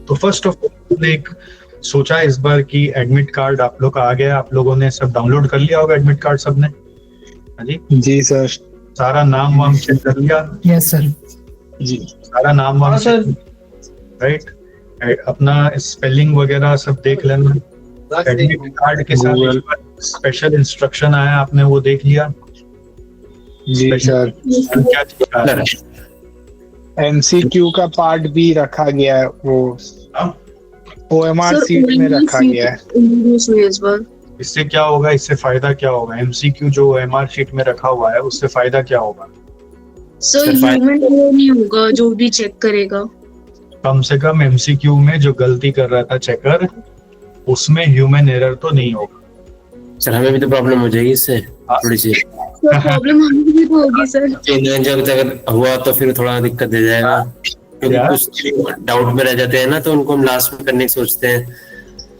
तो first of all एक सोचा इस बार कि एडमिट कार्ड आप लोग का आ गया, आप लोगों ने सब डाउनलोड कर लिया होगा एडमिट कार्ड सबने? हाँ जी जी सर। सारा नाम वाम चेक कर लिया? Yes sir. जी सारा नाम वाम सर। राइट, अपना स्पेलिंग वगैरह सब देख लेना। एडमिट कार्ड के Google. साथ स्पेशल इंस्ट्रक्शन आया, आपने वो देख लिया? जी सर। क्या चीज का है? एमसीक्यू का पार्ट भी रखा गया है, वो हाँ? ओएमआर सीट में रखा गया है। इससे क्या होगा, इससे फायदा क्या होगा? एमसीक्यू जो एमआर शीट में रखा हुआ है उससे फायदा क्या होगा? सर ह्यूमन वो नहीं होगा जो भी चेक करेगा। कम से कम एमसीक्यू में जो गलती कर रहा था चेकर, उसमें ह्यूमन एरर तो नहीं होगा। सर हमें भी तो प्रॉब्लम हो जाएगी इससे थोड़ी सी। प्रॉब्लम हमें भी तो होगी सर। जब तक हुआ तो फिर थोड़ा दिक्कत दे जाएगा, क्योंकि कुछ डाउट में रह जाते हैं ना, तो उनको हम लास्ट में करने की सोचते हैं।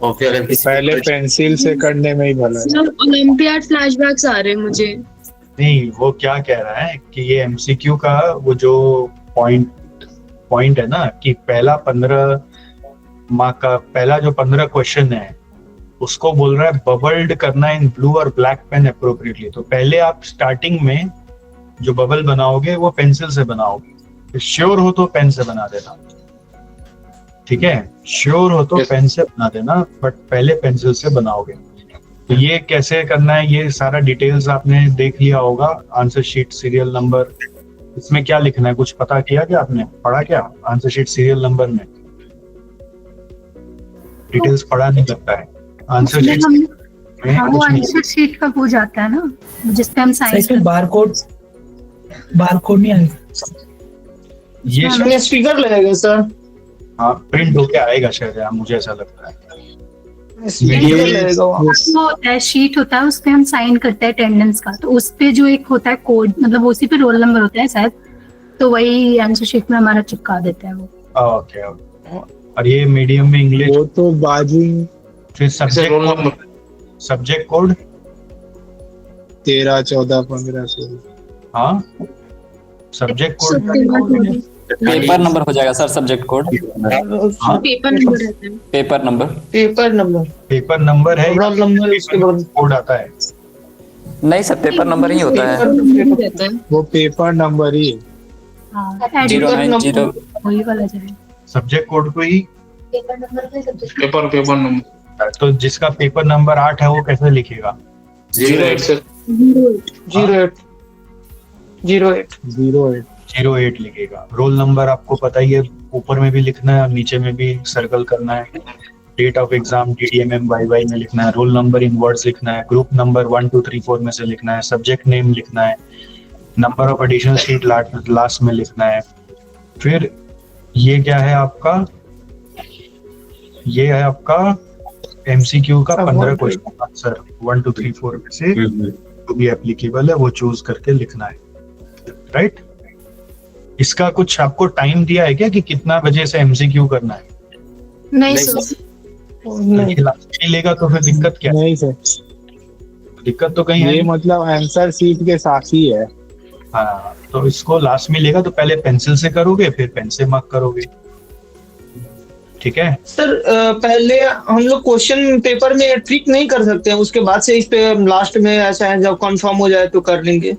और फिर अगर किसी पहले पेंसिल से करने में ही भला है। सर ओलंपियाड फ्लैशबैक्स आ रहे हैं मुझे। नहीं, वो क्या कह रहा है कि ये एमसीक्यू का वो जो पॉइंट है ना, कि पहला 15 मार्क का पहला जो 15 क्वेश्चन है उसको बोल रहा है बबल्ड करना इन ब्लू और ब्लैक पेन अप्रोप्रिएटली। तो पहले आप स्टार्टिंग में जो बबल बनाओगे वो पेंसिल से बनाओगे, श्योर हो तो पेन से बना देना, ठीक है? श्योर हो तो पेन से बना देना, बट पहले पेंसिल से बनाओगे। तो ये कैसे करना है, ये सारा डिटेल्स आपने देख लिया होगा। आंसर शीट, सीरियल नंबर, इसमें क्या लिखना है कुछ पता किया क्या आपने? पढ़ा क्या आंसर शीट सीरियल नंबर में? डिटेल्स पढ़ा नहीं लगता है आंसर शीट में। हाँ, वो आंसर शीट का हो जाता है ना जिस पे हम साइन इसमें बारकोड नहीं आएगा। ये स्टिकर लगेगा सर। हाँ, प्रिंट होके आएगा शायद, मुझे ऐसा लगता है। स्टिकर लगेगा वहाँ। वो होता है शीट होता है, उस पे हम साइन करते हैं अटेंडेंस का, तो उस पे जो एक होता है कोड, मतलब उसी पे रोल नंबर होता है शायद, तो वही आंसर शीट में हमारा चिपका देता है वो। ओके। और ये मीडियम में इंग्लिश, वो तो बाजू फिर सब्जेक्ट कोड 13, 14, 15 से। हाँ, सब्जेक्ट कोड पेपर नंबर हो जाएगा sir, subject code. Paper number रहता है। पेपर नंबर है, रोल नंबर उसके बाद कोड आता है। नहीं सर, पेपर नंबर ही होता है। रहता है। वो पेपर नंबर ही। हाँ, 090 वही वाला जाएगा। सब्जेक्ट कोड को ही पेपर नंबर। तो जिसका पेपर नंबर 8 है वो कैसे लिखेगा? 08 सर। 08 लिखेगा। रोल नंबर आपको पता ही है, ऊपर में भी लिखना है और नीचे में भी सर्कल करना है। Date of exam DDMM YY में लिखना है, रोल नंबर इन वर्ड्स लिखना है, ग्रुप नंबर 1 2 3 4 में से लिखना है, सब्जेक्ट नेम लिखना है, number of additional seat last में लिखना है। फिर ये क्या है आपका, ये है आपका MCQ का 15 क्वेश्चन आंसर 1 2 3 4 में से जो भी एप्लीकेबल है वो चूज करके लिखना है, राइट? इसका कुछ आपको टाइम दिया है क्या कि कितना बजे से MCQ करना है? नहीं सर। नहीं लेगा तो फिर दिक्कत क्या? नहीं सर, दिक्कत तो कहीं है ये नहीं। मतलब आंसर सीट के साथ ही है। हाँ, तो इसको लास्ट में लेगा तो पहले पेंसिल से करोगे फिर पेन से मार्क करोगे, ठीक है? सर पहले हम लोग क्वेश्चन पेपर में ट्रिक नहीं कर सकते हैं, उसके बाद से इस पे लास्ट में ऐसा है जब कंफर्म हो जाए तो कर लेंगे।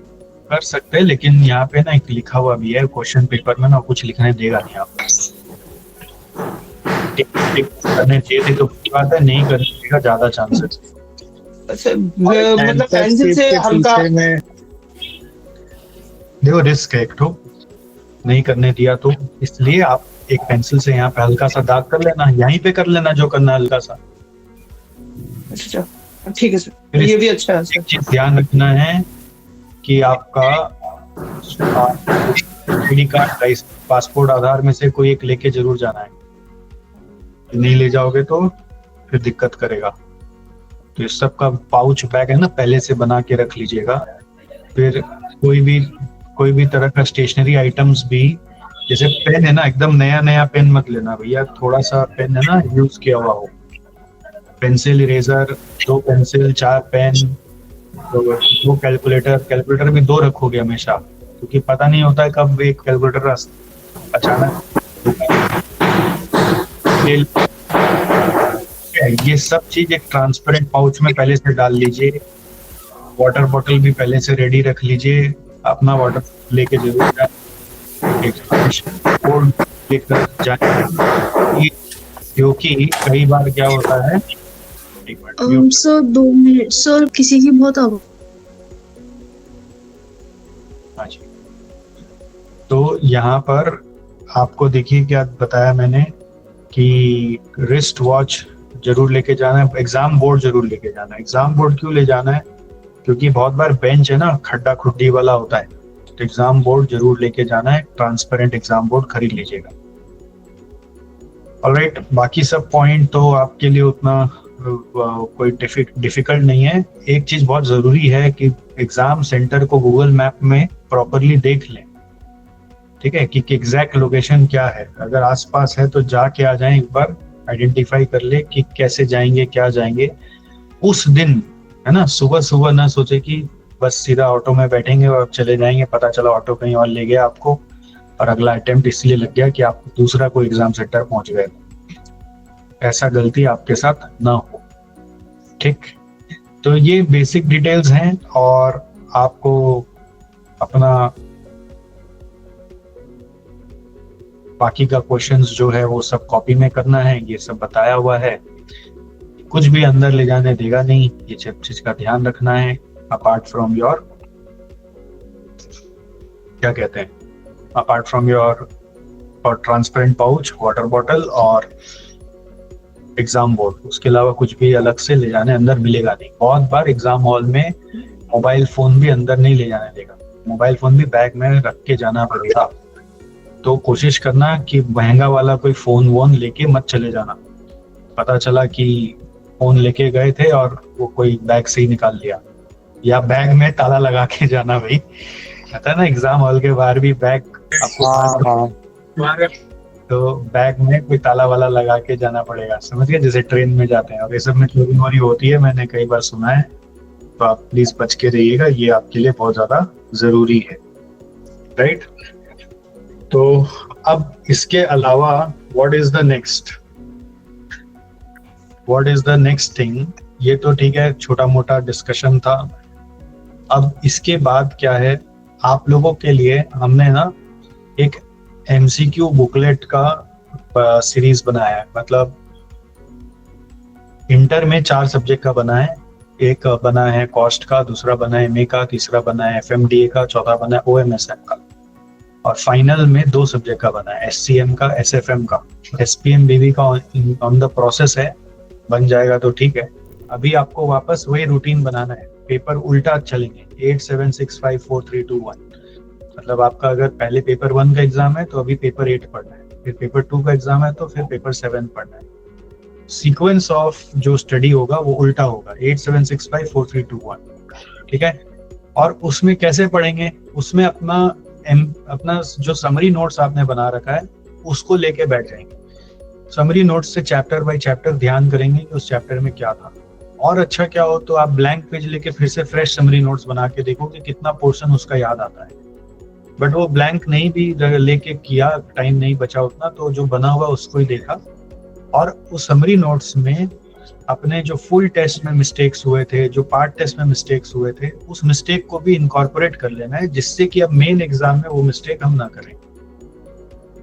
कर सकते हैं, लेकिन यहाँ पे ना एक लिखा हुआ भी है क्वेश्चन पेपर में ना, कुछ लिखने देगा नहीं आपको। करने चाहिए तो अच्छी बात है, नहीं करने देगा ज्यादा चांसेस। अच्छा मतलब पेंसिल से हल्का में देखो रिस्क है एक तो, नहीं करने दिया तो, इसलिए आप एक पेंसिल से यहाँ पे हल्का सा दाग कर लेना, यहीं पे कर लेना जो करना हल्का सा। अच्छा ठीक है सर, ये भी अच्छा है। एक चीज ध्यान रखना है कि आपका आईडी कार्ड, पासपोर्ट, आधार में से कोई एक लेके जरूर जाना है। नहीं ले जाओगे तो फिर दिक्कत करेगा। तो इस सब का पाउच बैग है ना, पहले से बना के रख लीजिएगा। फिर कोई भी तरह का स्टेशनरी आइटम्स भी, जैसे पेन है ना, एकदम नया पेन मत लेना भैया, थोड़ा सा पेन है ना यूज किया हुआ हो। Pencil, eraser, 2 pencil, 4 pen, 2 calculator भी 2 रखोगे हमेशा, क्योंकि पता नहीं होता है कब एक कैलकुलेटर अचानक ये सब चीज एक ट्रांसपेरेंट पाउच में पहले से डाल लीजिए। वाटर बॉटल भी पहले से रेडी रख लीजिए, अपना वाटर लेके जरूर जाए, लेकर जाए, क्योंकि कई बार क्या होता है। सर 2 मिनट सर, किसी की बहुत हाँ जी। तो यहाँ पर आपको देखिए क्या बताया मैंने कि रिस्ट वॉच जरूर लेके जाना है, एग्जाम बोर्ड जरूर लेके जाना है। एग्जाम बोर्ड क्यों ले जाना है? क्योंकि बहुत बार बेंच है ना खड्डा खुड्डी वाला होता है, तो एग्जाम बोर्ड जरूर लेके जाना है। ट्रांसपेरेंट एग्जाम बोर्ड खरीद लीजिएगा। ऑलराइट, बाकी सब पॉइंट तो आपके लिए उतना कोई डिफिकल्ट नहीं है। एक चीज बहुत जरूरी है कि एग्जाम सेंटर को गूगल मैप में प्रॉपरली देख लें, ठीक है, कि एग्जैक्ट लोकेशन क्या है। अगर आसपास है तो जाके आ जाएं, एक बार आइडेंटिफाई कर ले कि कैसे जाएंगे, क्या जाएंगे उस दिन, है ना। सुबह सुबह ना सोचे कि बस सीधा ऑटो में बैठेंगे और चले जाएंगे, पता चला ऑटो कहीं और ले गया आपको और अगला अटेम्प्ट इसलिए लग गया कि आप दूसरा कोई एग्जाम सेंटर पहुंच गए। ऐसा गलती आपके साथ ना हो, ठीक। तो ये बेसिक डिटेल्स हैं और आपको अपना बाकी का क्वेश्चंस जो है वो सब कॉपी में करना है। ये सब बताया हुआ है, कुछ भी अंदर ले जाने देगा नहीं, ये सब चीज का ध्यान रखना है। अपार्ट फ्रॉम योर क्या कहते हैं, अपार्ट फ्रॉम योर और ट्रांसपेरेंट पाउच, वाटर बॉटल और एग्जाम बोर्ड, उसके अलावा कुछ भी अलग से ले जाने अंदर मिलेगा नहीं। बहुत बार एग्जाम हॉल में मोबाइल फोन भी अंदर नहीं ले जाने देगा, मोबाइल फोन भी बैग में रख के जाना पड़ेगा। तो कोशिश करना कि महंगा वाला कोई फोन वोन लेके मत चले जाना। पता चला कि फोन लेके गए थे और वो कोई बैग से ही निकाल लिया, या बैग में ताला लगा के जाना। भाई पता है ना, एग्जाम हॉल के बाहर भी बैग आपको तो बैग में कोई ताला वाला लगा के जाना पड़ेगा, समझ गए, जैसे ट्रेन में जाते हैं। और ये सब में चोरी वोरी होती है, मैंने कई बार सुना है, तो आप प्लीज बच के रहिएगा, ये आपके लिए बहुत ज्यादा जरूरी है, राइट। तो अब इसके अलावा what is the next thing, ये तो ठीक है, छोटा मोटा डिस्कशन था। अब इसके बाद क्या है, आप लोगों के लिए हमने ना एक MCQ बुकलेट का सीरीज बनाया है। मतलब इंटर में 4 सब्जेक्ट का बना है, एक बना है कॉस्ट का, दूसरा बना है MA का, तीसरा बना है FMDA का, चौथा बना है OMSM का, और फाइनल में 2 सब्जेक्ट का बना है, SCM का, SFM का। SPM BB का ऑन द प्रोसेस है, बन जाएगा तो ठीक है। अभी आपको वापस वही रूटीन बनाना है, पेपर उल्टा चलेंगे, 8 7 6 5 4 3 2 1। मतलब आपका अगर पहले पेपर 1 का एग्जाम है तो अभी पेपर 8 पढ़ना है, फिर पेपर 2 का एग्जाम है तो फिर पेपर 7 पढ़ना है। सीक्वेंस ऑफ जो स्टडी होगा वो उल्टा होगा, 8 7 6 5 4 3 2 1, ठीक है। और उसमें कैसे पढ़ेंगे, उसमें अपना जो समरी नोट्स आपने बना रखा है उसको लेके बैठ जाएंगे। समरी नोट्स से चैप्टर बाय चैप्टर ध्यान करेंगे कि उस चैप्टर में क्या था। और अच्छा क्या हो तो आप ब्लैंक पेज लेके फिर से फ्रेश समरी नोट्स बना के देखो कि कितना पोर्शन उसका याद आता है। बट वो ब्लैंक नहीं भी लेके किया, टाइम नहीं बचा उतना, तो जो बना हुआ उसको ही देखा। और उस समरी नोट्स में अपने जो फुल टेस्ट में मिस्टेक्स हुए थे, जो पार्ट टेस्ट में मिस्टेक्स हुए थे, उस मिस्टेक को भी इनकॉर्पोरेट कर लेना है, जिससे कि अब मेन एग्जाम में वो मिस्टेक हम ना करें।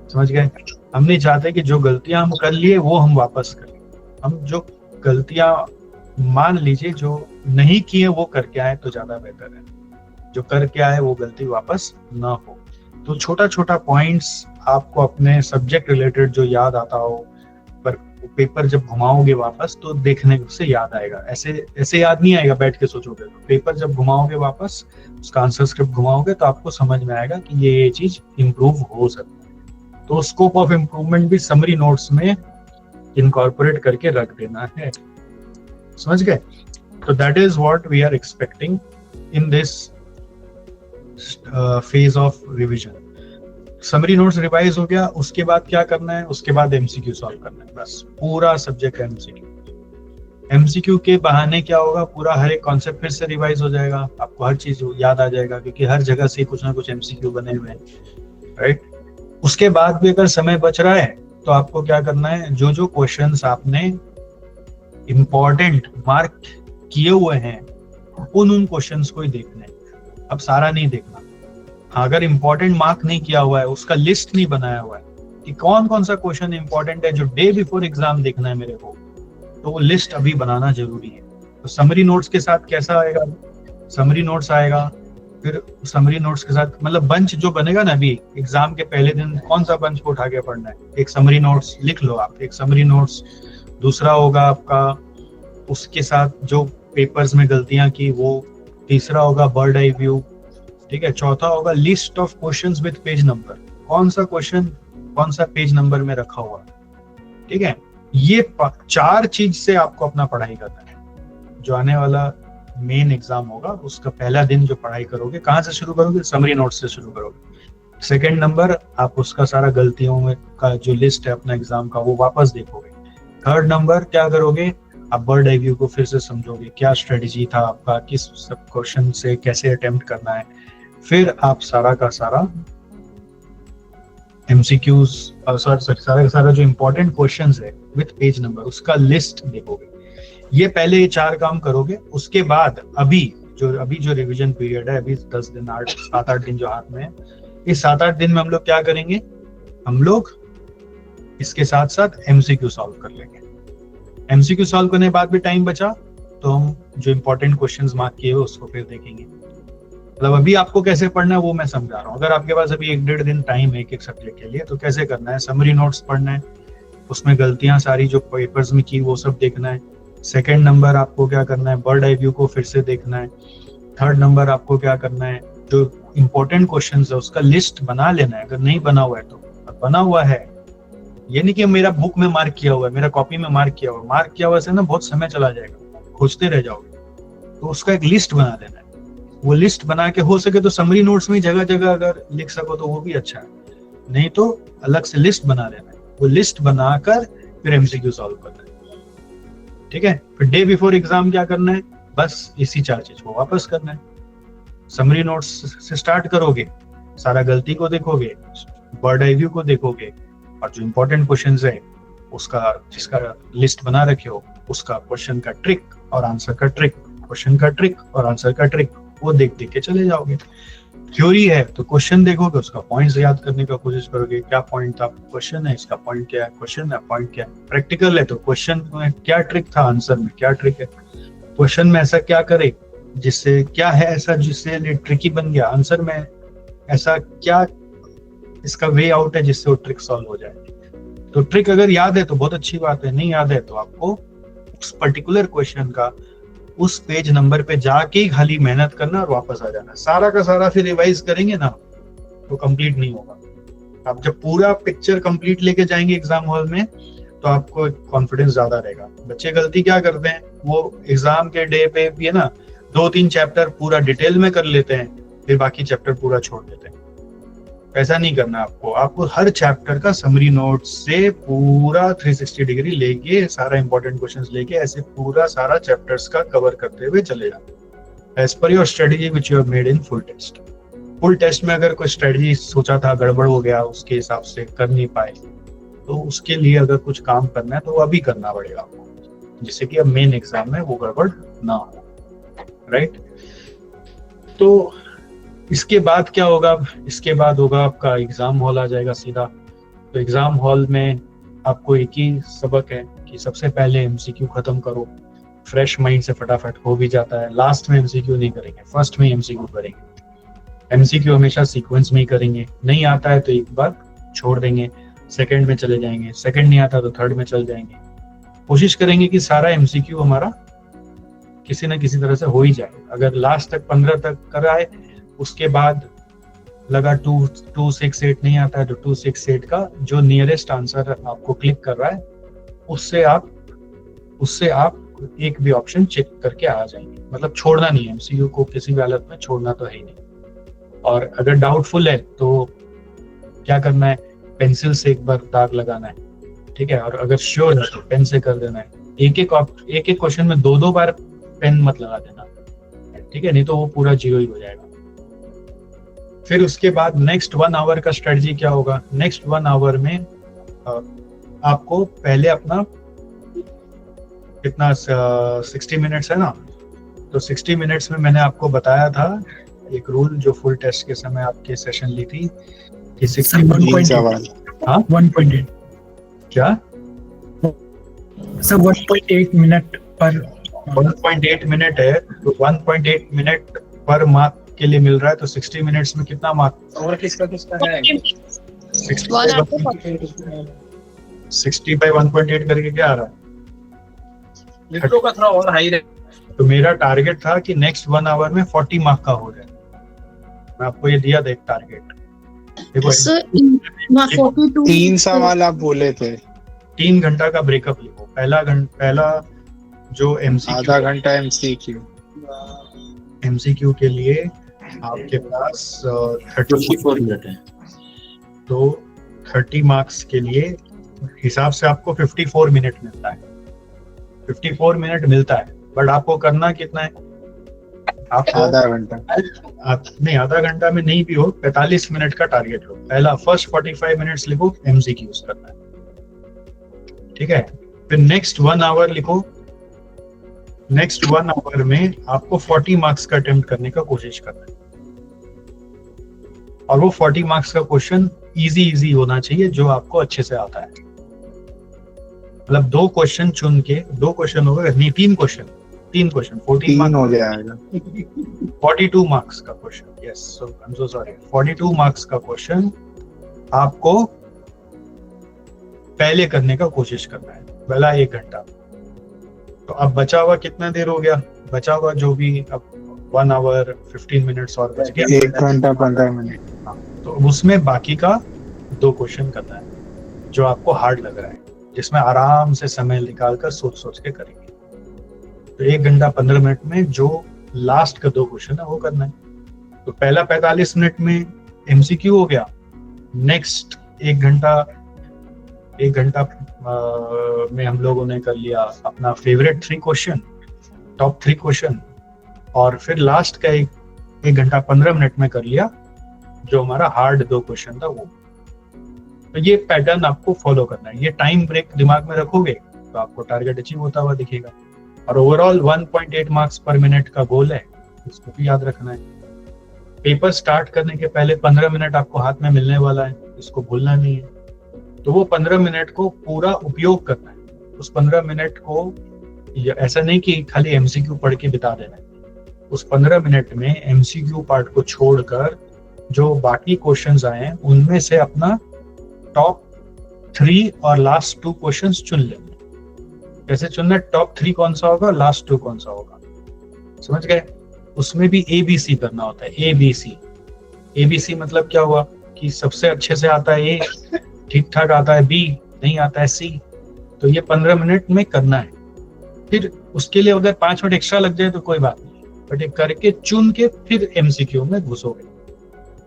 समझ गए? हम नहीं चाहते कि जो गलतियां हम कर लिए वो हम वापस करें। हम जो गलतियां मान लीजिए जो नहीं किए वो करके आए तो ज्यादा बेहतर है, जो करके आए वो गलती वापस ना हो। तो छोटा छोटा पॉइंट्स आपको अपने सब्जेक्ट रिलेटेड जो याद आता हो, पर पेपर जब घुमाओगे वापस तो देखने से याद आएगा। ऐसे याद नहीं आएगा बैठ के सोचोगे। तो पेपर जब घुमाओगे वापस, उसका आंसर स्क्रिप्ट घुमाओगे तो आपको समझ में आएगा कि ये चीज इम्प्रूव हो सकती है। तो स्कोप ऑफ इम्प्रूवमेंट भी समरी नोट्स में इनकॉर्पोरेट करके रख देना है। समझ गए? तो that is what we are expecting in this phase of revision. Summary notes revise हो गया, उसके बाद क्या करना है? उसके बाद MCQ सॉल्व करना है, बस पूरा सब्जेक्ट MCQ के बहाने क्या होगा, पूरा हर एक कॉन्सेप्ट फिर से रिवाइज हो जाएगा, आपको हर चीज याद आ जाएगा, क्योंकि हर जगह से कुछ ना कुछ MCQ बने हुए हैं, राइट। उसके बाद भी अगर समय बच रहा है तो आपको क्या करना है, जो जो क्वेश्चंस आपने इंपॉर्टेंट मार्क किए हुए हैं उन क्वेश्चंस को ही देखना है, अब सारा नहीं देखना। हाँ, अगर इंपॉर्टेंट मार्क नहीं किया हुआ है, उसका लिस्ट नहीं बनाया हुआ है कि कौन कौन सा क्वेश्चन इंपॉर्टेंट है जो डे बिफोर एग्जाम देखना है मेरे को, तो वो लिस्ट अभी बनाना जरूरी है। तो समरी नोट्स के साथ कैसा आएगा, समरी नोट्स आएगा, फिर समरी नोट्स के साथ मतलब बंच जो बनेगा ना, अभी एग्जाम के पहले दिन कौन सा बंच को उठा के पढ़ना है, एक समरी नोट्स लिख लो आप, एक समरी नोट्स। दूसरा होगा आपका उसके साथ जो पेपर्स में गलतियां की वो, तीसरा होगा बर्ड आई व्यू, ठीक है। चौथा होगा list of questions with page number, कौन सा क्वेश्चन कौन सा पेज नंबर में रखा हुआ, ठीक है। ये 4 चीज से आपको अपना पढ़ाई करना है। जो आने वाला मेन एग्जाम होगा उसका पहला दिन जो पढ़ाई करोगे, कहाँ से शुरू करोगे, समरी नोट से शुरू करोगे। सेकंड नंबर आप उसका सारा गलतियों में का जो लिस्ट है अपना एग्जाम का वो वापस देखोगे। थर्ड नंबर क्या करोगे, आप बर्ड आई व्यू को फिर से समझोगे, क्या स्ट्रेटेजी था आपका, किस सब क्वेश्चन से कैसे अटेम्प्ट करना है। फिर आप सारा का सारा MCQs सारा का सारा जो इंपॉर्टेंट क्वेश्चंस है विद पेज नंबर उसका लिस्ट देखोगे। ये पहले ये 4 काम करोगे। उसके बाद अभी जो रिवीजन पीरियड है, अभी 10 दिन 7-8 दिन जो हाथ में है, इस 7-8 दिन में हम लोग क्या करेंगे, हम लोग इसके साथ साथ MCQ सॉल्व कर लेंगे। MCQ सॉल्व करने के बाद भी टाइम बचा तो हम जो इंपॉर्टेंट क्वेश्चंस मार्क किए हुए उसको फिर देखेंगे। मतलब अभी आपको कैसे पढ़ना है वो मैं समझा रहा हूँ। अगर आपके पास अभी 1-1.5 दिन टाइम है एक सब्जेक्ट के लिए, तो कैसे करना है, समरी नोट्स पढ़ना है, उसमें गलतियां सारी जो पेपर्स में की वो सब देखना है। सेकंड नंबर आपको क्या करना है, बर्ड आई व्यू को फिर से देखना है। थर्ड नंबर आपको क्या करना है, जो इंपॉर्टेंट क्वेश्चंस है उसका लिस्ट बना लेना है। अगर नहीं बना हुआ है तो बना हुआ है, ये नहीं कि मेरा बुक में मार्क किया हुआ है, मेरा कॉपी में मार्क किया हुआ से ना बहुत समय चला जाएगा, खोजते रह जाओगे। तो उसका एक लिस्ट बना लेना है। वो लिस्ट बना के हो सके तो समरी नोट्स में जगह जगह अगर लिख सको तो वो भी अच्छा है, नहीं तो अलग से लिस्ट बना लेना है। वो लिस्ट बनाकर फिर MCQ सॉल्व करना है, ठीक है। फिर डे बिफोर एग्जाम क्या करना है, बस इसी 4 चीज को वापस करना है। समरी नोट्स से स्टार्ट करोगे, सारा गलती को देखोगे, बर्ड आई व्यू को देखोगे, और जो इंपॉर्टेंट क्वेश्चंस है उसका जिसका लिस्ट बना रखे हो उसका क्वेश्चन का ट्रिक और आंसर का ट्रिक, क्वेश्चन का ट्रिक और आंसर का ट्रिक, वो देख के चले जाओगे। थ्योरी है तो क्वेश्चन देखोगे, उसका पॉइंट्स याद करने का कोशिश करोगे, क्या पॉइंट था, क्वेश्चन है इसका पॉइंट क्या है, क्वेश्चन है पॉइंट क्या है। प्रैक्टिकल है तो क्वेश्चन में क्या ट्रिक था, आंसर में क्या ट्रिक है, क्वेश्चन में ऐसा क्या करे जिससे क्या है ऐसा जिससे ट्रिकी बन गया, आंसर में ऐसा क्या इसका वे आउट है जिससे वो ट्रिक सॉल्व हो जाए। तो ट्रिक अगर याद है तो बहुत अच्छी बात है, नहीं याद है तो आपको उस पर्टिकुलर क्वेश्चन का उस पेज नंबर पे जाके ही खाली मेहनत करना और वापस आ जाना। सारा का सारा फिर रिवाइज करेंगे ना तो कंप्लीट नहीं होगा। आप जब पूरा पिक्चर कंप्लीट लेके जाएंगे एग्जाम हॉल में तो आपको कॉन्फिडेंस ज्यादा रहेगा। बच्चे गलती क्या करते हैं, वो एग्जाम के डे पे भी है ना 2-3 चैप्टर पूरा डिटेल में कर लेते हैं, फिर बाकी चैप्टर पूरा छोड़ देते हैं। ऐसा नहीं करना आपको हर चैप्टर का समरी नोट से पूरा 360 डिग्री लेके सारा इंपॉर्टेंट क्वेश्चंस लेके ऐसे पूरा सारा चैप्टर्स का कवर करते हुए चले जाना as per your strategy which you have made in full test. Full test में अगर कोई स्ट्रेटेजी सोचा था गड़बड़ हो गया, उसके हिसाब से कर नहीं पाए, तो उसके लिए अगर कुछ काम करना है तो वो अभी करना पड़ेगा आपको, जिससे कि अब मेन एग्जाम में वो गड़बड़ ना हो, राइट। तो इसके बाद क्या होगा, इसके बाद होगा आपका एग्जाम हॉल आ जाएगा सीधा। तो एग्जाम हॉल में आपको एक ही सबक है कि सबसे पहले MCQ खत्म करो, फ्रेश माइंड से फटाफट हो भी जाता है। लास्ट में MCQ नहीं करेंगे, फर्स्ट में MCQ करेंगे। MCQ हमेशा सीक्वेंस में ही करेंगे, नहीं आता है तो एक बार छोड़ देंगे, सेकंड में चले जाएंगे, सेकंड नहीं आता तो थर्ड में चल जाएंगे। कोशिश करेंगे कि सारा MCQ हमारा किसी ना किसी तरह से हो ही जाए। अगर लास्ट तक 15 तक कराए, उसके बाद लगा 268 नहीं आता है तो 268 का जो नियरेस्ट आंसर आपको क्लिक कर रहा है उससे आप एक भी ऑप्शन चेक करके आ जाएंगे। मतलब छोड़ना नहीं है, MCQ को किसी भी हालत में छोड़ना तो है ही नहीं। और अगर डाउटफुल है तो क्या करना है, पेंसिल से एक बार दाग लगाना है, ठीक है। और अगर श्योर है तो पेन से कर देना है। एक एक क्वेश्चन में 2-2 बार पेन मत लगा देना, ठीक है, नहीं तो वो पूरा 0 ही हो जाएगा। फिर उसके बाद नेक्स्ट 1 आवर का स्ट्रेटजी क्या होगा, नेक्स्ट 1 आवर में आपको पहले अपना कितना 60 मिनट्स है ना, तो 60 मिनट्स में मैंने आपको बताया था एक रूल जो फुल टेस्ट के समय आपके सेशन ली थी कि 60 तीन सवाल। हाँ 1.8 क्या सर 1.8 मिनट पर 1.8 मिनट है, तो 1.8 मिनट पर मार्क के लिए मिल रहा है, तो 60 मिनट्स में कितना मार्क? और किसका है 60 बाई 1.8 करके क्या आ रहा है? लिट्टो का थोड़ा और हाई रहे। तो मेरा टारगेट था कि नेक्स्ट 1 आवर में 40 मार्क का हो जाए। मैं आपको ये दिया था एक टारगेट। देखो सर 42 तीन सवाल आप बोले थे, 3 घंटा का ब्रेकअप लिखो। पहला जो आधा घंटा एमसीक्यू के लिए आपके पास 54 मिनट है। तो 30 मार्क्स के लिए हिसाब से आपको 54 मिनट मिलता है। 54 मिनट मिलता है, बट आपको करना कितना है? आपको आधा घंटा। नहीं, आधा घंटा में नहीं भी हो, 45 मिनट का टारगेट लो। पहला फर्स्ट 45 मिनट्स लिखो एमसीक्यूज करना है, ठीक है। फिर नेक्स्ट 1 आवर लिखो। नेक्स्ट 1 आवर में आपको 40 मार्क्स का अटेम्प्ट करने का कोशिश करना है, और वो 40 मार्क्स का क्वेश्चन इजी होना चाहिए जो आपको अच्छे से आता है। मतलब 2 क्वेश्चन चुन के, 2 क्वेश्चन हो गए, नहीं 3 क्वेश्चन 14 तीन हो जाएगा। 42 मार्क्स का question, yes, so I am so sorry, 42 marks का क्वेश्चन आपको पहले करने का कोशिश करना है, पहला 1 घंटा। तो अब बचा हुआ कितना देर हो गया? बचा हुआ जो भी अब 1 आवर 15 मिनट्स और बच गया, 1 घंटा 15 मिनट। तो उसमें बाकी का 2 क्वेश्चन करना है जो आपको हार्ड लग रहा है, जिसमें आराम से समय निकाल कर सोच के करेंगे। तो 1 घंटा 15 मिनट में जो लास्ट का 2 क्वेश्चन है वो करना है। तो पहला 45 मिनट में एमसीक्यू हो गया। नेक्स्ट 1 घंटा में हम लोगों ने कर लिया अपना फेवरेट 3 क्वेश्चन, टॉप 3 क्वेश्चन, और फिर लास्ट का 1 घंटा 15 मिनट में कर लिया जो हमारा हार्ड 2 क्वेश्चन था वो। तो ये पैटर्न आपको फॉलो करना है। ये टाइम ब्रेक दिमाग में रखोगे तो आपको टारगेट अचीव होता हुआ दिखेगा। और ओवरऑल 1.8 मार्क्स पर मिनट का गोल है, इसको भी याद रखना है। पेपर स्टार्ट करने के पहले 15 मिनट आपको हाथ में मिलने वाला है, इसको भूलना नहीं है। तो वो 15 मिनट को पूरा उपयोग करना है। उस 15 मिनट को ऐसा नहीं कि खाली एमसीक्यू पढ़ के बिता देना है। उस 15 मिनट में एमसीक्यू पार्ट को छोड़कर जो बाकी क्वेश्चंस आए हैं उनमें से अपना टॉप 3 और लास्ट 2 क्वेश्चंस चुन लेंगे। कैसे चुनना? टॉप 3 कौन सा होगा, लास्ट 2 कौन सा होगा, समझ गए? उसमें भी ABC करना होता है। ABC मतलब क्या हुआ कि सबसे अच्छे से आता है A, ठीक ठाक आता है B, नहीं आता है C। तो ये 15 मिनट में करना है। फिर उसके लिए अगर 5 मिनट एक्स्ट्रा लग जाए तो कोई बात नहीं, बट ये करके चुन के फिर एमसीक्यू में घुसोगे।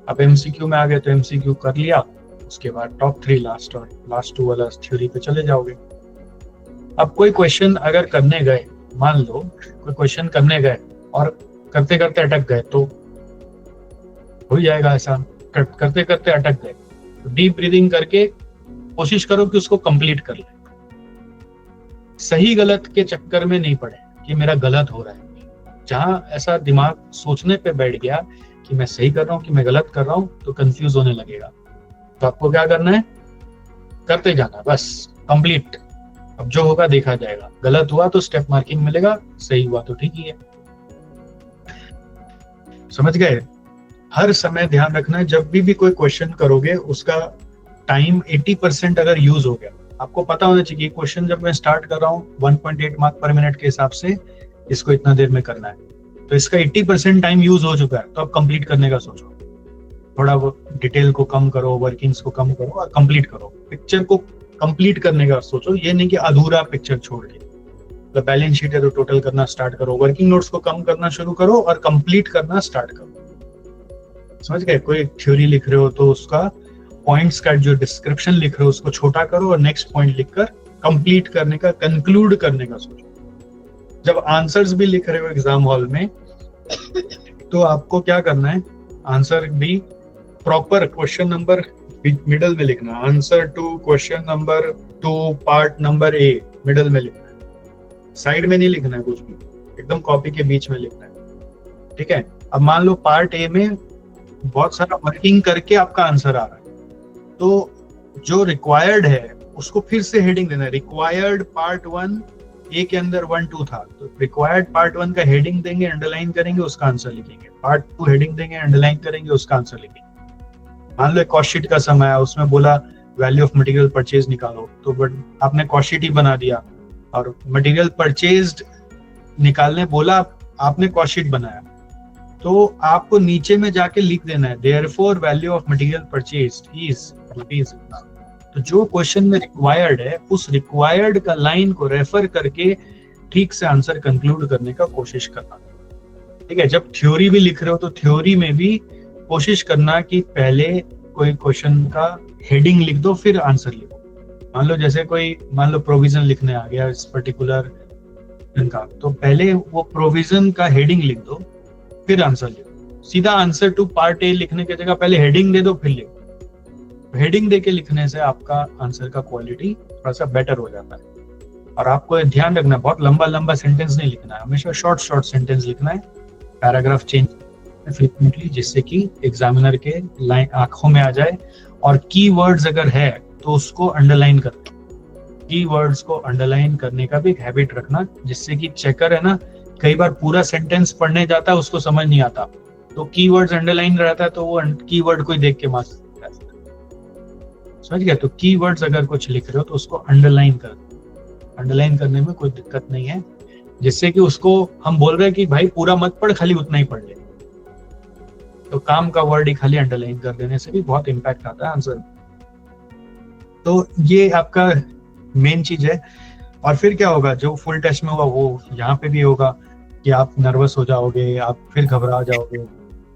अब एमसीक्यू में आ गए तो एमसीक्यू कर लिया, उसके बाद टॉप 3 लास्ट और लास्ट 2 वाला थ्योरी पे चले जाओगे। अब कोई क्वेश्चन अगर करने गए, मान लो कोई क्वेश्चन करने गए और करते करते अटक गए, तो हो जाएगा ऐसा, करते करते अटक गए तो डीप ब्रीदिंग करके कोशिश करो कि उसको कंप्लीट कर ले। सही गलत के चक्कर में नहीं पड़े कि मेरा गलत हो रहा है। जहां ऐसा दिमाग सोचने पे बैठ गया कि मैं सही कर रहा हूँ कि मैं गलत कर रहा हूँ, तो कंफ्यूज होने लगेगा। तो आपको क्या करना है? करते जाना, बस कंप्लीट। अब जो होगा देखा जाएगा। गलत हुआ तो स्टेप मार्किंग मिलेगा, सही हुआ तो ठीक ही है। समझ गए? हर समय ध्यान रखना है जब भी कोई क्वेश्चन करोगे उसका टाइम 80% अगर यूज हो गया, आपको पता होना चाहिए क्वेश्चन जब मैं स्टार्ट कर रहा हूँ 1.8 मार्क पर मिनट के हिसाब से इसको इतना देर में करना है, तो इसका 80% टाइम यूज हो चुका है। तो अब कंप्लीट करने का सोचो, थोड़ा वो डिटेल को कम करो, वर्किंग्स को कम करो और कंप्लीट करो। पिक्चर को कंप्लीट करने का सोचो, ये नहीं कि अधूरा पिक्चर छोड़ के। मतलब बैलेंस शीट है तो टोटल करना स्टार्ट करो, वर्किंग नोट्स को कम करना शुरू करो और कंप्लीट करना स्टार्ट करो। समझ गए? कोई थ्योरी लिख रहे हो तो उसका पॉइंट्स का जो डिस्क्रिप्शन लिख रहे हो उसको छोटा करो और नेक्स्ट पॉइंट लिखकर कंप्लीट करने का, कंक्लूड करने का सोचो। जब आंसर्स भी लिख रहे हो एग्जाम हॉल में तो आपको क्या करना है? आंसर भी प्रॉपर क्वेश्चन नंबर मिडल में लिखना, answer to question number 2 part number A middle में लिखना है, साइड में नहीं लिखना है कुछ भी, एकदम कॉपी के बीच में लिखना है। ठीक है, अब मान लो पार्ट ए में बहुत सारा वर्किंग करके आपका आंसर आ रहा है, तो जो रिक्वायर्ड है उसको फिर से हेडिंग देना है। रिक्वायर्ड पार्ट 1 ए के अंदर 1 2 था, तो रिक्वायर्ड पार्ट 1 का हेडिंग देंगे, अंडरलाइन करेंगे, उसका आंसर लिखेंगे। पार्ट 2 हेडिंग देंगे, अंडरलाइन करेंगे, उसका आंसर लिखेंगे। मान लो कॉस्ट शीट का समय है, उसमें बोला वैल्यू ऑफ मटेरियल परचेज निकालो, तो बट आपने कॉस्ट शीट ही बना दिया और मटेरियल परचेज्ड निकालने बोला, आपने कॉस्ट शीट बनाया, तो आपको नीचे में जाके लिख देना है therefore value of material purchased is rupees. तो जो क्वेश्चन में रिक्वायर्ड है, उस रिक्वायर्ड का लाइन को रेफर करके ठीक से आंसर कंक्लूड करने का कोशिश करना। ठीक है, जब थ्योरी भी लिख रहे हो तो थ्योरी में भी कोशिश करना कि पहले कोई क्वेश्चन का हेडिंग लिख दो, फिर आंसर लिखो। मान लो जैसे कोई, मान लो प्रोविजन लिखने आ गया इस पर्टिकुलर का, तो पहले वो प्रोविजन का हेडिंग लिख दो, फिर आंसर लिखो। सीधा आंसर टू पार्ट ए लिखने की जगह पहले हेडिंग दे दो, फिर लिखो। हेडिंग देके लिखने से आपका आंसर का क्वालिटी थोड़ा सा बेटर हो जाता है। और आपको ध्यान रखना, बहुत लंबा लंबा सेंटेंस नहीं लिखना है, हमेशा शॉर्ट शॉर्ट सेंटेंस लिखना है, पैराग्राफ चेंज फ्रीक्वेंटली, जिससे कि एग्जामिनर के लाइन आंखों में आ जाए। और कीवर्ड्स अगर है तो उसको अंडरलाइन करना, कीवर्ड्स को अंडरलाइन करने का भी एक हैबिट रखना, जिससे कि चेकर है ना, कई बार पूरा सेंटेंस पढ़ने जाता है, उसको समझ नहीं आता, तो कीवर्ड्स अंडरलाइन रहता है, तो वो कीवर्ड को देख के मार्क्स समझ गया। तो कीवर्ड्स अगर कुछ लिख रहे हो तो उसको अंडरलाइन कर दो, अंडरलाइन करने में कोई दिक्कत नहीं है, जिससे कि उसको हम बोल रहे हैं कि भाई पूरा मत पढ़, खाली उतना ही पढ़ ले, तो काम का वर्ड ही खाली अंडरलाइन कर देने से भी बहुत इंपैक्ट आता है आंसर। तो ये आपका मेन चीज है। और फिर क्या होगा, जो फुल टेस्ट में होगा वो यहाँ पे भी होगा कि आप नर्वस हो जाओगे, आप फिर घबरा जाओगे,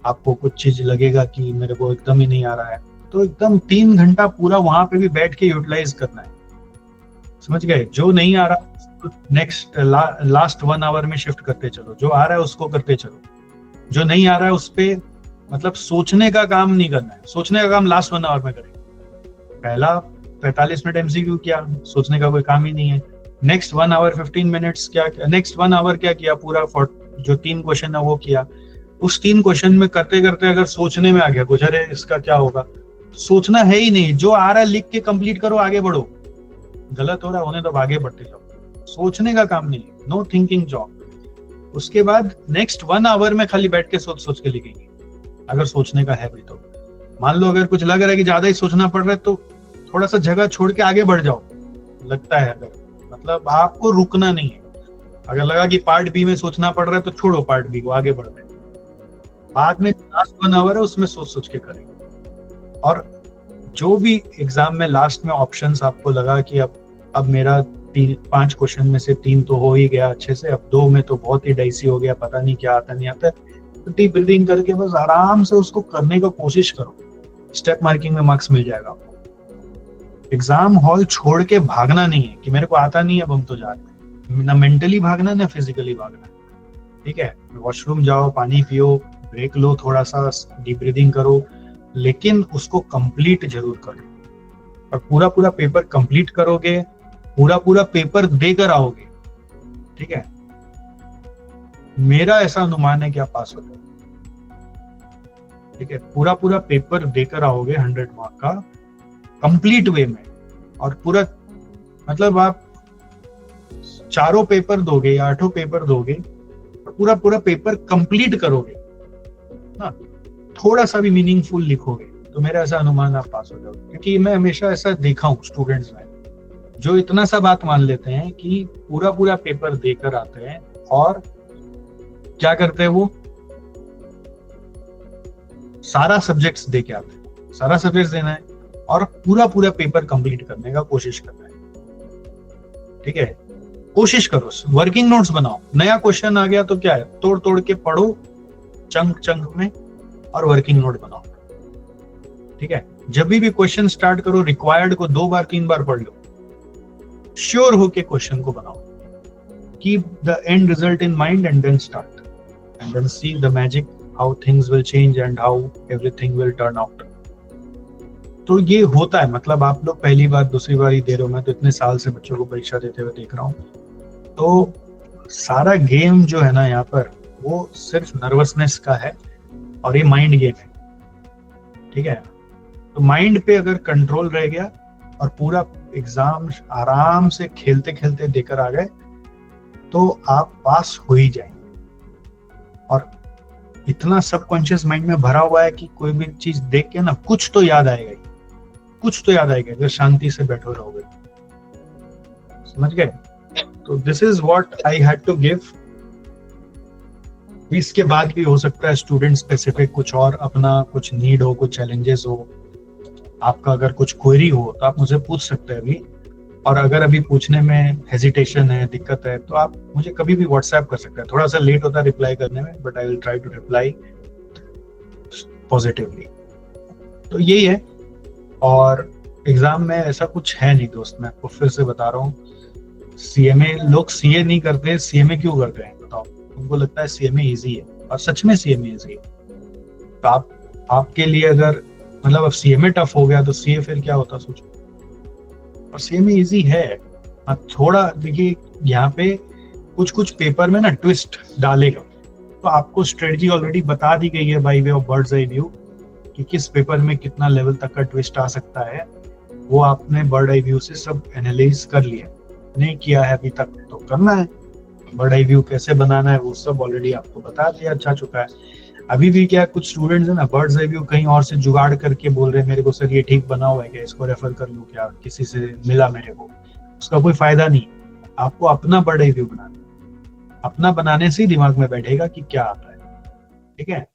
आपको कुछ चीज लगेगा कि मेरे को एकदम ही नहीं आ रहा है, तो एकदम 3 घंटा पूरा वहां पे भी बैठ के यूटिलाइज करना है, समझ गए। जो नहीं आ रहा नेक्स्ट लास्ट 1 आवर में शिफ्ट करते चलो, जो आ रहा है उसको करते चलो, जो नहीं आ रहा है उस पे मतलब सोचने का काम नहीं करना है, सोचने का काम लास्ट 1 आवर में करेंगे। पहला 45 मिनट एमसीक्यू किया, सोचने का कोई काम ही नहीं है। नेक्स्ट 1 आवर 15 मिनट्स क्या, नेक्स्ट 1 आवर क्या किया, पूरा जो 3 क्वेश्चन है वो किया। उस 3 क्वेश्चन में करते करते अगर सोचने में आ गया कुछ, अरे इसका क्या होगा, सोचना है ही नहीं, जो आ रहा है लिख के कंप्लीट करो, आगे बढ़ो, गलत हो रहा होने तो आगे बढ़ते जाओ, सोचने का काम नहीं, नो थिंकिंग जॉब। उसके बाद नेक्स्ट 1 आवर में खाली बैठ के सोच सोच के लिखेंगे, अगर सोचने का है भी तो। मान लो अगर कुछ लग रहा है कि ज्यादा ही सोचना पड़ रहा है, तो थोड़ा सा जगह छोड़ के आगे बढ़ जाओ, लगता है अगर, मतलब आपको रुकना नहीं है। अगर लगा कि पार्ट बी में सोचना पड़ रहा है तो छोड़ो पार्ट बी को, आगे बढ़ रहे हैं। बाद में लास्ट 1 आवर है उसमें सोच सोच के करेंगे। और जो भी एग्जाम में लास्ट में ऑप्शंस आपको लगा कि अब मेरा 5 क्वेश्चन में से 3 तो हो ही गया अच्छे से, अब 2 में तो बहुत ही डाइसी हो गया, पता नहीं क्या आता नहीं आता, तो डीप ब्रीथिंग करके बस आराम से उसको करने का कोशिश करो, स्टेप मार्किंग में मार्क्स मिल जाएगा आपको। एग्जाम हॉल छोड़ के भागना नहीं है कि मेरे को आता नहीं है अब हम तो जा रहे हैं, ना मेंटली भागना ना फिजिकली भागना, ठीक है। वॉशरूम जाओ, पानी पियो, ब्रेक लो, थोड़ा सा डीप ब्रीथिंग करो, लेकिन उसको कंप्लीट जरूर करो। और पूरा पूरा पेपर कंप्लीट करोगे, पूरा पूरा पेपर देकर आओगे, ठीक है। मेरा ऐसा अनुमान है कि आप पास हो जाओगे, ठीक है। पूरा पूरा पेपर देकर आओगे 100 मार्क का कंप्लीट वे में, और पूरा मतलब आप 4 पेपर दोगे या 8 पेपर दोगे, पूरा पूरा पेपर कंप्लीट करोगे ना, थोड़ा सा भी मीनिंगफुल लिखोगे, तो मेरा ऐसा अनुमान आप पास हो जाओगे। क्योंकि मैं हमेशा ऐसा देखा हूँ स्टूडेंट्स में, जो इतना सा बात मान लेते हैं कि पूरा पूरा पेपर देकर आते हैं और क्या करते हैं, वो सारा सब्जेक्ट्स दे के आते हैं, सारा सब्जेक्ट्स देना है और पूरा पूरा पेपर कंप्लीट करने का कोशिश करना है, ठीक है। कोशिश करो, वर्किंग नोट्स बनाओ, नया क्वेश्चन आ गया तो क्या है, तोड़ तोड़ के पढ़ो चंक चंक में और वर्किंग नोट बनाओ, ठीक है। जब भी क्वेश्चन स्टार्ट करो, रिक्वायर्ड को 2 बार 3 बार पढ़ लो, श्योर होके क्वेश्चन को बनाओ, keep the end result in mind and then start and then see the magic, how things will change and how everything will turn out. तो ये होता है, मतलब आप लोग पहली बार दूसरी बार ही दे रहे हो, मैं तो इतने साल से बच्चों को परीक्षा देते हुए देख रहा हूँ। तो सारा गेम जो है ना यहाँ पर वो सिर्फ नर्वसनेस का है और ये माइंड गेम है, ठीक है। तो माइंड पे अगर कंट्रोल रह गया और पूरा एग्जाम आराम से खेलते खेलते देकर आ गए तो आप पास हो ही जाएंगे। और इतना सबकॉन्शियस माइंड में भरा हुआ है कि कोई भी चीज देख के ना कुछ तो याद आएगा ही, कुछ तो याद आएगा अगर शांति से बैठे रहोगे, समझ गए। तो this is what I had to give. इसके बाद भी हो सकता है स्टूडेंट स्पेसिफिक कुछ और अपना कुछ नीड हो, कुछ चैलेंजेस हो, आपका अगर कुछ क्वेरी हो तो आप मुझे पूछ सकते हैं अभी। और अगर अभी पूछने में हेजिटेशन है, दिक्कत है, तो आप मुझे कभी भी व्हाट्सएप कर सकते हैं। थोड़ा सा लेट होता है रिप्लाई करने में, but I will try to reply positively. तो यही है। और एग्जाम में ऐसा कुछ है नहीं दोस्त, मैं आपको फिर से बता रहा हूँ। सीएमए लोग सीए नहीं करते, सीएमए क्यों करते हैं बताओ? उनको लगता है सीएमए इजी है, और सच में सीएमए इजी है। तो आपके लिए अगर मतलब अब सीएमए टफ हो गया तो सीए फिर क्या होता सोचो। और सीएमए इजी है, थोड़ा देखिए यहाँ पे कुछ कुछ पेपर में ना ट्विस्ट डालेगा, तो आपको स्ट्रेटजी ऑलरेडी बता दी गई है by way of birds eye view कि किस पेपर में कितना लेवल तक का ट्विस्ट आ सकता है। वो आपने बर्ड आई व्यू से सब एनालाइज कर लिया, नहीं किया है अभी तक तो करना है। बर्ड आई व्यू कैसे बनाना है वो सब ऑलरेडी आपको बता दिया जा चुका है। अभी भी क्या कुछ स्टूडेंट्स है ना बर्ड्स आई व्यू कहीं और से जुगाड़ करके बोल रहे हैं मेरे को सर ये ठीक बना हुआ है क्या, इसको रेफर कर लूं क्या, किसी से मिला मेरे को, उसका कोई फायदा नहीं। आपको अपना बर्ड आई व्यू बनाना, अपना बनाने से ही दिमाग में बैठेगा कि क्या आता है, ठीक है।